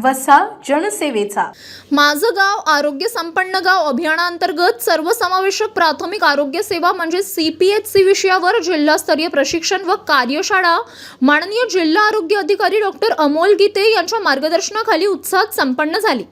वसा जनसेवेचा. माझं गाव आरोग्य संपन्न गाव अभियानांतर्गत सर्वसमावेशक प्राथमिक आरोग्य सेवा म्हणजे CPHC विषयावर जिल्हास्तरीय प्रशिक्षण व कार्यशाळा माननीय जिल्हा आरोग्य अधिकारी डॉक्टर अमोल गीते यांच्या मार्गदर्शनाखाली उत्साहात संपन्न झाली.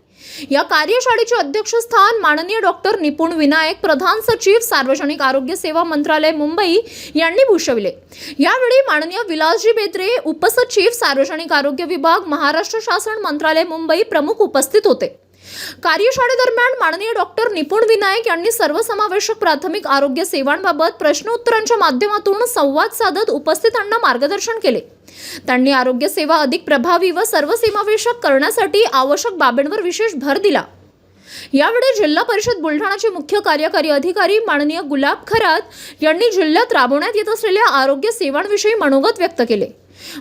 या कार्यशाळेचे अध्यक्षस्थान माननीय डॉक्टर निपुण विनायक, प्रधान सचिव सार्वजनिक आरोग्य सेवा मंत्रालय मुंबई यांनी भूषविले. यावेळी माननीय विलासजी बेत्रे, उपसचिव सार्वजनिक आरोग्य विभाग, महाराष्ट्र शासन मंत्रालय मुंबई प्रमुख उपस्थित होते. कार्यशाळेदरम्यान माननीय डॉक्टर निपुण विनायक यांनी सर्वसमावेशक प्राथमिक आरोग्य सेवांबाबत प्रश्नोत्तरांच्या माध्यमातून संवाद साधत उपस्थितांना मार्गदर्शन केले. त्यांनी आरोग्य सेवा अधिक प्रभावी व सर्वसमावेशक करण्यासाठी आवश्यक बाबींवर विशेष भर दिला. यावेळी जिल्हा परिषद बुलढाणाचे मुख्य कार्यकारी अधिकारी माननीय गुलाब खरात यांनी जिल्ह्यात राबवण्यात येत असलेल्या आरोग्य सेवांविषयी मनोगत व्यक्त केले.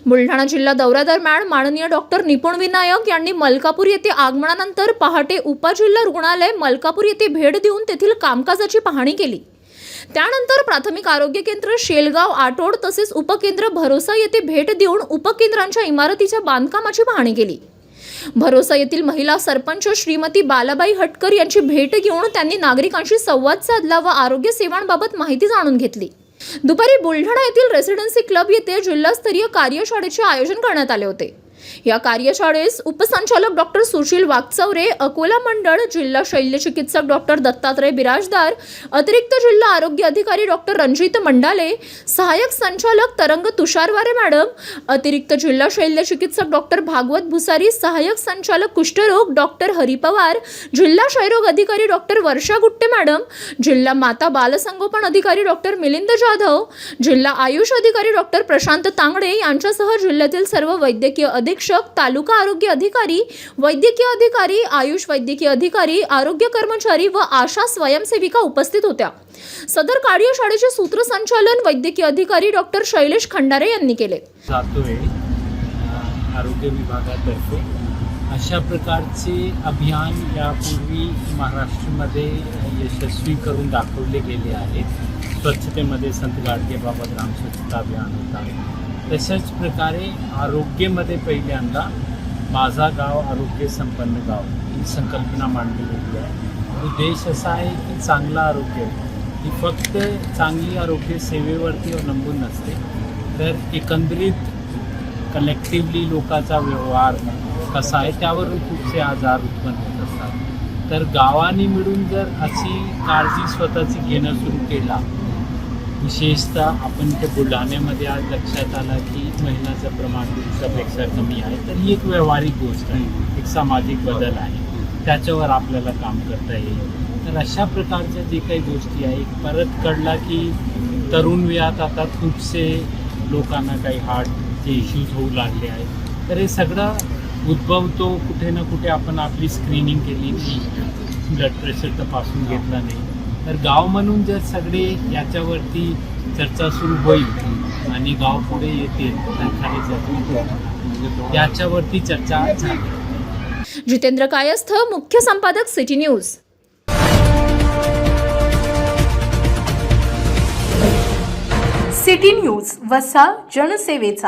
बुलढाणा जिल्हा दौऱ्यादरम्यान माननीय डॉक्टर निपुण विनायक यांनी मलकापूर येथे आगमनानंतर पहाटे उपजिल्हा रुग्णालय मलकापूर येथे भेट देऊन तेथील कामकाजाची पाहणी केली. त्यानंतर प्राथमिक आरोग्य केंद्र शेलगाव आटोड तसेच उपकेंद्र भरोसा येथे भेट देऊन उपकेंद्रांच्या इमारतीच्या बांधकामाची पाहणी केली. भरोसा येथील महिला सरपंच श्रीमती बालाबाई हटकर यांची भेट घेऊन त्यांनी नागरिकांशी संवाद साधला व आरोग्य सेवांबाबत माहिती जाणून घेतली. दुपारी बुलढाणा येथील रेसिडेन्सी क्लब येथे जिल्हास्तरीय कार्यशाळेचे आयोजन करण्यात आले होते. या कार्यशाळेस उपसंचालक डॉक्टर सुशील वागचौरे, अकोला मंडळ, जिल्हा शल्यचिकित्सक डॉक्टर दत्तात्रय बिराजदार, अतिरिक्त जिल्हा आरोग्य अधिकारी डॉक्टर रणजित मंडाले, सहाय्यक संचालक तरंग तुषारवारे मॅडम, अतिरिक्त जिल्हा शल्यचिकित्सक डॉक्टर भागवत भुसारी, सहाय्यक संचालक कुष्ठरोग डॉक्टर हरी पवार, जिल्हा क्षयरोग अधिकारी डॉक्टर वर्षा गुट्टे मॅडम, जिल्हा माता बालसंगोपन अधिकारी डॉक्टर मिलिंद जाधव, जिल्हा आयुष अधिकारी डॉक्टर प्रशांत तांगडे यांच्यासह जिल्ह्यातील सर्व वैद्यकीय अधीक्षक, तालुका आरोग्य अधिकारी, वैद्यकीय अधिकारी, आयुष वैद्यकीय अधिकारी, आरोग्य कर्मचारी व आशा स्वयंसेविका उपस्थित होत्या. सदर कार्यशाळेचे सूत्रसंचालन वैद्यकीय अधिकारी डॉक्टर शैलेश खंडारे यांनी केले. आरोग्य विभागातर्फे अशा प्रकारचे अभियान यापूर्वी महाराष्ट्रामध्ये यशस्वी करून दाखवले गेले आहेत. स्वच्छतेमध्ये संत गाडगेबाबा ग्राम स्वच्छता अभियान होता. तशाच प्रकारे आरोग्यामध्ये पहिल्यांदा माझा गाव आरोग्य संपन्न गाव ही संकल्पना मांडली गेली आहे. उद्देश असा आहे की चांगलं आरोग्य ही फक्त चांगली आरोग्य सेवेवरती अवलंबून नसते, तर एकंदरीत कलेक्टिव्हली लोकांचा व्यवहार कसा आहे त्यावरून खूपसे आजार उत्पन्न होत असतात. तर गावांनी मिळून जर अशी काळजी स्वतःची घेणं सुरू केला, विशेषतः आपण इथे बुलढाण्यामध्ये आज लक्षात आला की महिलांचं प्रमाण पुरुषापेक्षा कमी आहे, तर ही एक व्यावहारिक गोष्ट आहे, एक सामाजिक बदल आहे, त्याच्यावर आपल्याला काम करता येईल. तर अशा प्रकारच्या जे काही गोष्टी आहे, परत कळला की तरुण वयात आता खूपसे लोकांना काही हार्टचे इश्यूज होऊ लागले आहेत. तर हे सगळं उद्भवतो कुठे ना कुठे आपण आपली स्क्रीनिंग केली नाही, ब्लड प्रेशर तपासून घेतला नाही. तर गाव म्हणून जर सगळे याच्यावरती चर्चा सुरू होईल आणि गाव पुढे येतील तर खरे याच्यावरती चर्चा झाली. जितेंद्र कायस्थ, मुख्य संपादक, सिटी न्यूज. सिटी न्यूज वसा जनसेवेचा.